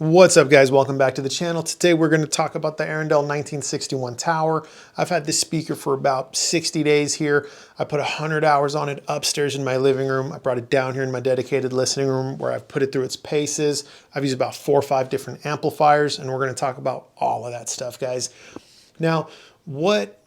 What's up, guys? Welcome back to the channel. Today we're going to talk about the Arendal 1961 tower. I've had this speaker for about 60 days here. I put 100 hours on it upstairs in my living room. I brought it down here in my dedicated listening room where I've put it through its paces. I've used about 4 or 5 different amplifiers, and we're going to talk about all of that stuff, guys. Now, what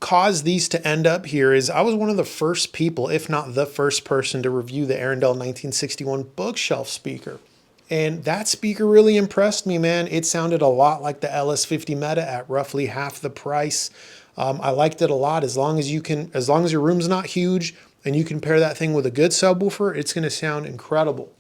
caused these to end up here is I was one of the first people, if not the first person, to review the Arendal 1961 bookshelf speaker. And that speaker really impressed me, man. It sounded a lot like the LS50 Meta at roughly half the price. I liked it a lot. As long as your room's not huge and you can pair that thing with a good subwoofer, it's going to sound incredible.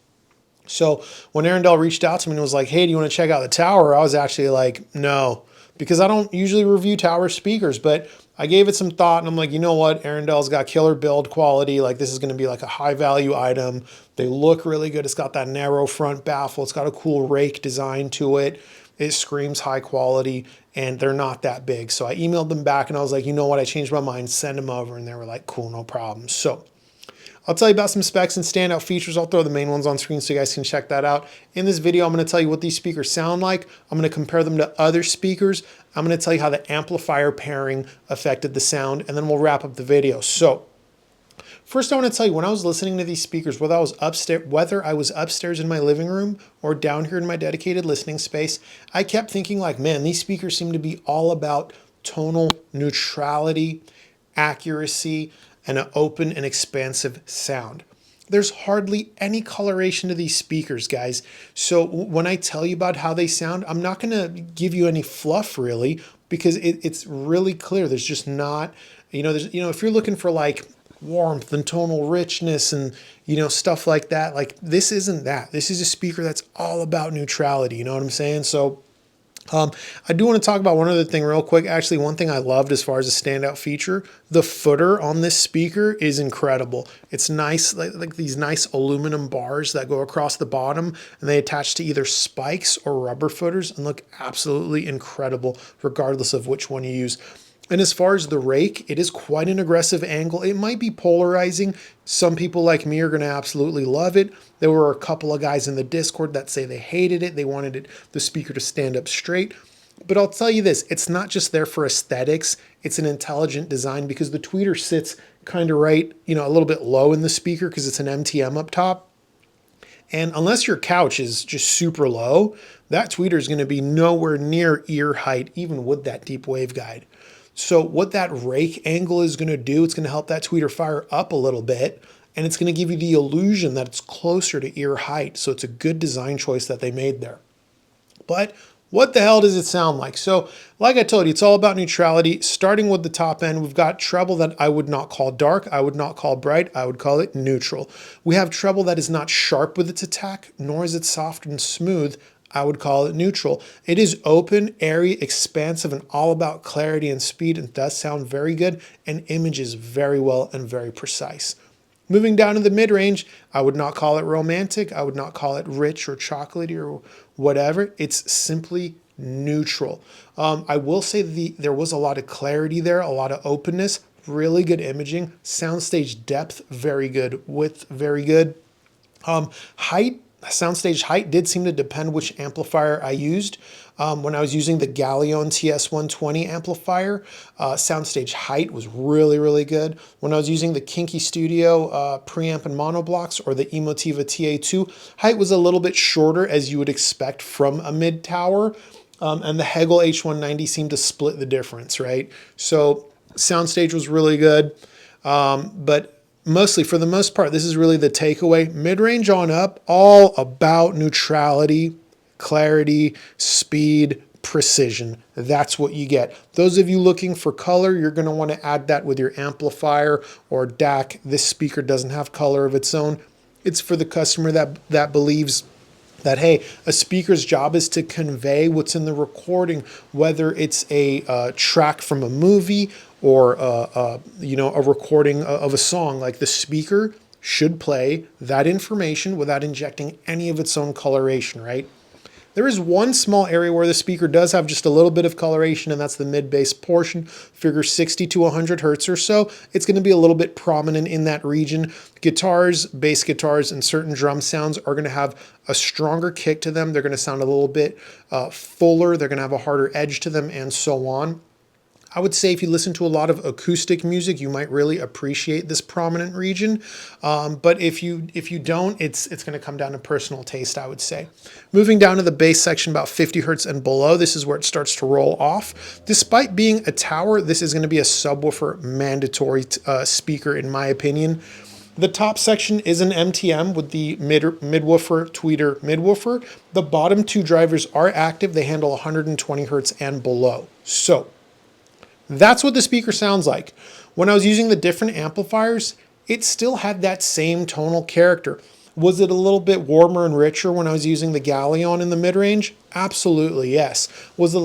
So when Arendal reached out to me and was like, hey, do you want to check out the tower? I was actually like, no, because I don't usually review tower speakers, but I gave it some thought and I'm like, you know what? Arendal's got killer build quality. Like, this is going to be like a high value item. They look really good. It's got that narrow front baffle. It's got a cool rake design to it. It screams high quality and they're not that big. So I emailed them back and I was like, you know what? I changed my mind, send them over. And they were like, cool, no problem. So I'll tell you about some specs and standout features. I'll throw the main ones on screen so you guys can check that out. In this video, I'm going to tell you what these speakers sound like. I'm going to compare them to other speakers. I'm going to tell you how the amplifier pairing affected the sound, and then we'll wrap up the video. So first, I want to tell you, when I was listening to these speakers, whether I was upstairs in my living room or down here in my dedicated listening space, I kept thinking like, man, these speakers seem to be all about tonal neutrality, accuracy, and an open and expansive sound. There's hardly any coloration to these speakers, guys. So when I tell you about how they sound, I'm not going to give you any fluff really, because it's really clear. There's just not, if you're looking for like warmth and tonal richness and, stuff like that, like this isn't that. This is a speaker that's all about neutrality. You know what I'm saying? So I do want to talk about one other thing real quick. Actually, one thing I loved as far as a standout feature, the footer on this speaker is incredible. It's nice, like these nice aluminum bars that go across the bottom and they attach to either spikes or rubber footers and look absolutely incredible regardless of which one you use. And as far as the rake, it is quite an aggressive angle. It might be polarizing. Some people like me are going to absolutely love it. There were a couple of guys in the Discord that say they hated it. They wanted the speaker to stand up straight. But I'll tell you this, it's not just there for aesthetics. It's an intelligent design because the tweeter sits kind of right, a little bit low in the speaker because it's an MTM up top. And unless your couch is just super low, that tweeter is going to be nowhere near ear height, even with that deep wave guide. So what that rake angle is going to do, it's going to help that tweeter fire up a little bit, and it's going to give you the illusion that it's closer to ear height. So it's a good design choice that they made there. But what the hell does it sound like? So like I told you, it's all about neutrality. Starting with the top end, we've got treble that I would not call dark. I would not call bright. I would call it neutral. We have treble that is not sharp with its attack, nor is it soft and smooth. I would call it neutral. It is open, airy, expansive, and all about clarity and speed. It does sound very good and images very well and very precise. Moving down to the mid-range, I would not call it romantic. I would not call it rich or chocolatey or whatever. It's simply neutral. I will say there was a lot of clarity there, a lot of openness, really good imaging, soundstage depth, very good, width, very good. Height, soundstage height did seem to depend which amplifier I used. When I was using the Galleon TS120 amplifier, soundstage height was really, really good. When I was using the Kinky Studio preamp and monoblocks or the Emotiva TA2, height was a little bit shorter as you would expect from a mid tower. And the Hegel H190 seemed to split the difference, right? So soundstage was really good. But mostly, for the most part, this is really the takeaway. Mid-range on up, all about neutrality, clarity, speed, precision. That's what you get. Those of you looking for color, you're going to want to add that with your amplifier or DAC. This speaker doesn't have color of its own. It's for the customer that believes that, hey, a speaker's job is to convey what's in the recording, whether it's a track from a movie or a recording of a song. Like, the speaker should play that information without injecting any of its own coloration, right? There is one small area where the speaker does have just a little bit of coloration, and that's the mid-bass portion. Figure 60 to 100 hertz or so. It's going to be a little bit prominent in that region. Guitars, bass guitars, and certain drum sounds are going to have a stronger kick to them. They're going to sound a little bit fuller. They're going to have a harder edge to them, and so on. I would say if you listen to a lot of acoustic music, you might really appreciate this prominent region. But if you don't, it's going to come down to personal taste, I would say. Moving down to the bass section, about 50 hertz and below, this is where it starts to roll off. Despite being a tower, this is going to be a subwoofer mandatory speaker, in my opinion. The top section is an MTM with the midwoofer, tweeter midwoofer. The bottom two drivers are active. They handle 120 hertz and below. So that's what the speaker sounds like. When I was using the different amplifiers, it still had that same tonal character. Was it a little bit warmer and richer when I was using the Galleon in the mid-range? Absolutely, yes. Was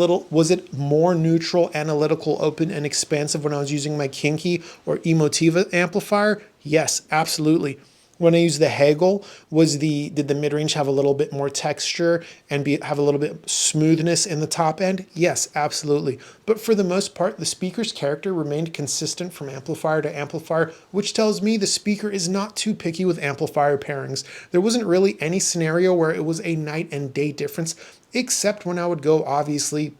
it more neutral, analytical, open, and expansive when I was using my Kinky or Emotiva amplifier? Yes, absolutely. When I used the Hegel, did the mid-range have a little bit more texture and have a little bit smoothness in the top end? Yes, absolutely. But for the most part, the speaker's character remained consistent from amplifier to amplifier, which tells me the speaker is not too picky with amplifier pairings. There wasn't really any scenario where it was a night and day difference, except when I would go, obviously,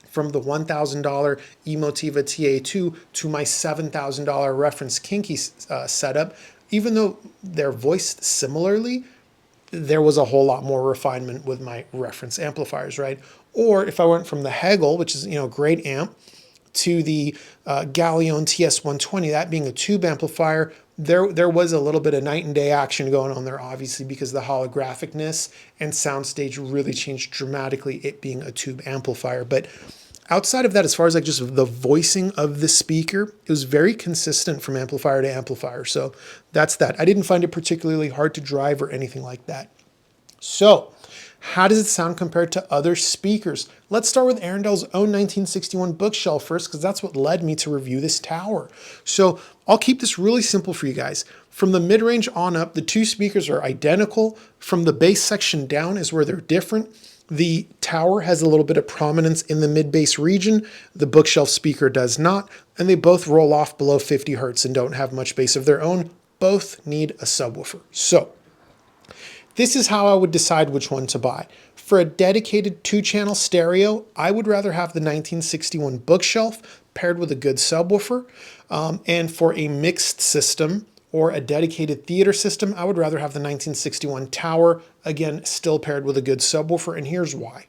from the $1,000 Emotiva TA2 to my $7,000 reference Kinky setup. Even though they're voiced similarly, there was a whole lot more refinement with my reference amplifiers, right? Or if I went from the Hegel, which is, great amp, to the Galleon TS120, that being a tube amplifier, there was a little bit of night and day action going on there, obviously, because the holographicness and soundstage really changed dramatically, it being a tube amplifier. But outside of that, as far as like just the voicing of the speaker, it was very consistent from amplifier to amplifier. So that's that. I didn't find it particularly hard to drive or anything like that. So how does it sound compared to other speakers? Let's start with Arendal's own 1961 bookshelf first, because that's what led me to review this tower. So I'll keep this really simple for you guys. From the mid-range on up, the two speakers are identical. From the bass section down is where they're different. The tower has a little bit of prominence in the mid-bass region. The bookshelf speaker does not, and they both roll off below 50 hertz and don't have much bass of their own. Both need a subwoofer. So this is how I would decide which one to buy. For a dedicated 2-channel stereo, I would rather have the 1961 bookshelf paired with a good subwoofer. And for a mixed system, or a dedicated theater system, I would rather have the 1961 tower, again, still paired with a good subwoofer, and here's why.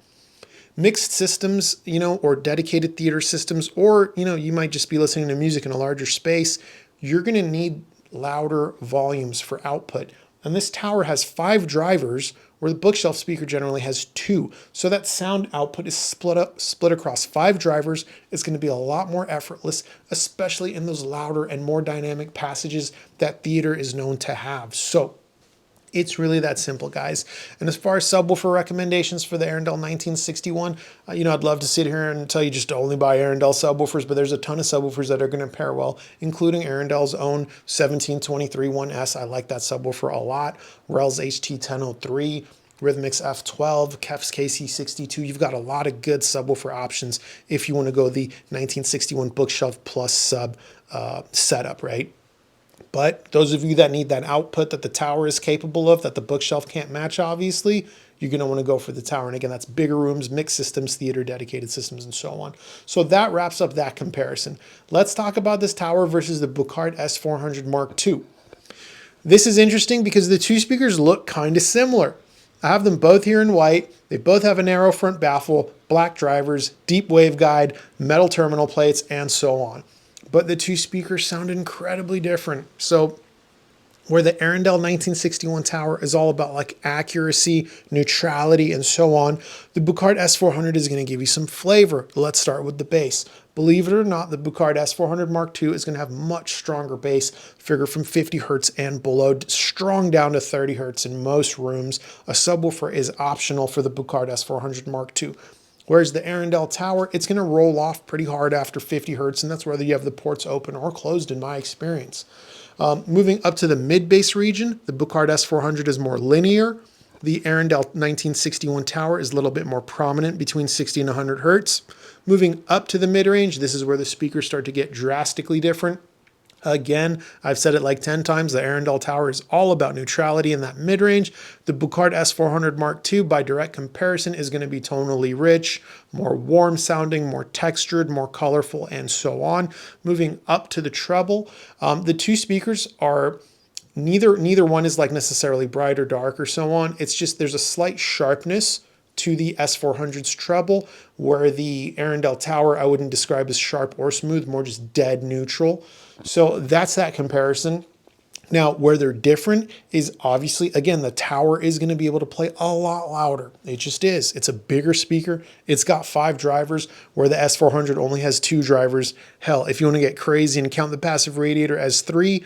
Mixed systems, or dedicated theater systems, or, you might just be listening to music in a larger space, you're gonna need louder volumes for output. And this tower has 5 drivers, where the bookshelf speaker generally has 2. So that sound output is split across 5 drivers. It's going to be a lot more effortless, especially in those louder and more dynamic passages that theater is known to have. So it's really that simple, guys. And as far as subwoofer recommendations for the Arendal 1961, I'd love to sit here and tell you just to only buy Arendal subwoofers, but there's a ton of subwoofers that are going to pair well, including Arendal's own 17231S. I like that subwoofer a lot. Rel's HT1003, Rhythmix F12, Kef's KC62. You've got a lot of good subwoofer options if you want to go the 1961 bookshelf plus sub setup, right? But those of you that need that output that the tower is capable of, that the bookshelf can't match, obviously, you're going to want to go for the tower. And again, that's bigger rooms, mixed systems, theater, dedicated systems, and so on. So that wraps up that comparison. Let's talk about this tower versus the Buchard S400 Mark II. This is interesting because the two speakers look kind of similar. I have them both here in white. They both have a narrow front baffle, black drivers, deep waveguide, metal terminal plates, and so on. But the two speakers sound incredibly different. So where the Arendal 1961 tower is all about like accuracy, neutrality, and so on, the Buchard S400 is going to give you some flavor. Let's start with the bass. Believe it or not, the Buchard S400 Mark II is going to have much stronger bass, figure from 50 hertz and below, strong down to 30 hertz in most rooms. A subwoofer is optional for the Buchard S400 Mark II. Whereas the Arendal tower, it's going to roll off pretty hard after 50 hertz, and that's whether you have the ports open or closed in my experience. Moving up to the mid-bass region, the Buchard S400 is more linear. The Arendal 1961 tower is a little bit more prominent between 60 and 100 hertz. Moving up to the mid-range, this is where the speakers start to get drastically different. Again, I've said it like 10 times, the Arendal tower is all about neutrality in that mid-range. The Buchard S400 Mark II, by direct comparison, is going to be tonally rich, more warm sounding, more textured, more colorful, and so on. Moving up to the treble, the two speakers are neither one is like necessarily bright or dark or so on. It's just there's a slight sharpness to the S400's treble, where the Arendal tower I wouldn't describe as sharp or smooth, more just dead neutral. So that's that comparison. Now, where they're different is obviously, again, the tower is going to be able to play a lot louder. It just is. It's a bigger speaker. It's got 5 drivers, where the S400 only has 2 drivers. Hell, if you want to get crazy and count the passive radiator as 3,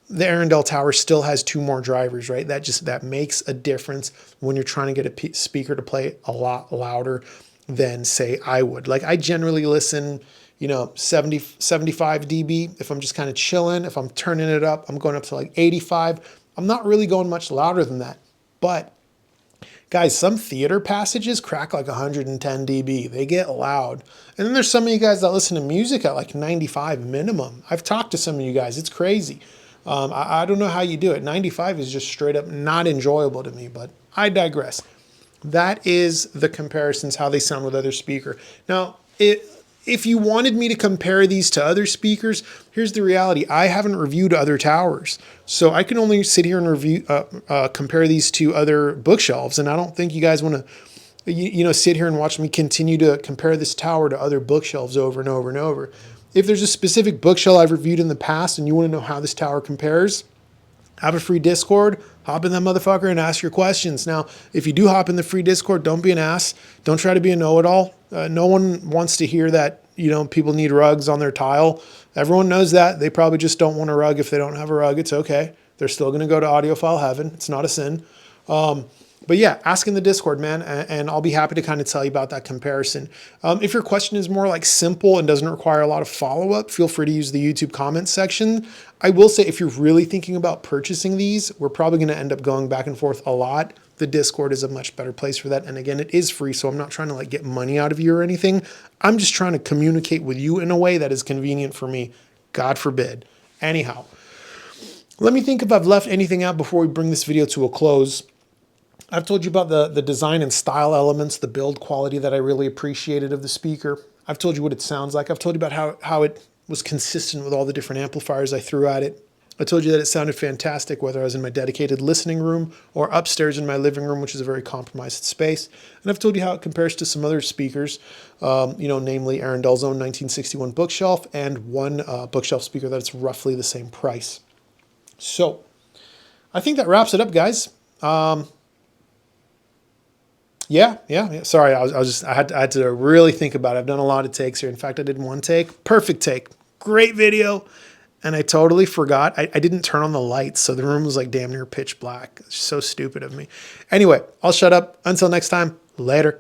the Arendal tower still has 2 more drivers, right? That makes a difference when you're trying to get a speaker to play a lot louder than, say, I would. Like, I generally listen, 75 dB if I'm just kind of chilling. If I'm turning it up, I'm going up to like 85. I'm not really going much louder than that. But guys, some theater passages crack like 110 dB. They get loud. And then there's some of you guys that listen to music at like 95 minimum. I've talked to some of you guys. It's crazy. I don't know how you do it. 95 is just straight up not enjoyable to me, but I digress. That is the comparisons, how they sound with other speaker. Now, if you wanted me to compare these to other speakers, here's the reality. I haven't reviewed other towers, so I can only sit here and compare these to other bookshelves, and I don't think you guys want to sit here and watch me continue to compare this tower to other bookshelves over and over and over. If there's a specific bookshelf I've reviewed in the past and you want to know how this tower compares, have a free Discord, hop in that motherfucker and ask your questions. Now, if you do hop in the free Discord, don't be an ass. Don't try to be a know-it-all. No one wants to hear that, people need rugs on their tile. Everyone knows that. They probably just don't want a rug if they don't have a rug. It's okay. They're still going to go to audiophile heaven. It's not a sin. But yeah, ask in the Discord, man, and I'll be happy to kind of tell you about that comparison. If your question is more like simple and doesn't require a lot of follow-up, feel free to use the YouTube comments section. I will say if you're really thinking about purchasing these, we're probably going to end up going back and forth a lot. The Discord is a much better place for that. And again, it is free, so I'm not trying to like get money out of you or anything. I'm just trying to communicate with you in a way that is convenient for me. God forbid. Anyhow, let me think if I've left anything out before we bring this video to a close. I've told you about the design and style elements, the build quality that I really appreciated of the speaker. I've told you what it sounds like. I've told you about how it was consistent with all the different amplifiers I threw at it. I told you that it sounded fantastic, whether I was in my dedicated listening room or upstairs in my living room, which is a very compromised space. And I've told you how it compares to some other speakers, namely Arendal's own 1961 bookshelf and one bookshelf speaker that's roughly the same price. So I think that wraps it up, guys. Yeah. Sorry, I had to really think about it. I've done a lot of takes here. In fact, I did one take, perfect take, great video. And I totally forgot. I didn't turn on the lights, so the room was like damn near pitch black. It's so stupid of me. Anyway, I'll shut up. Until next time, later.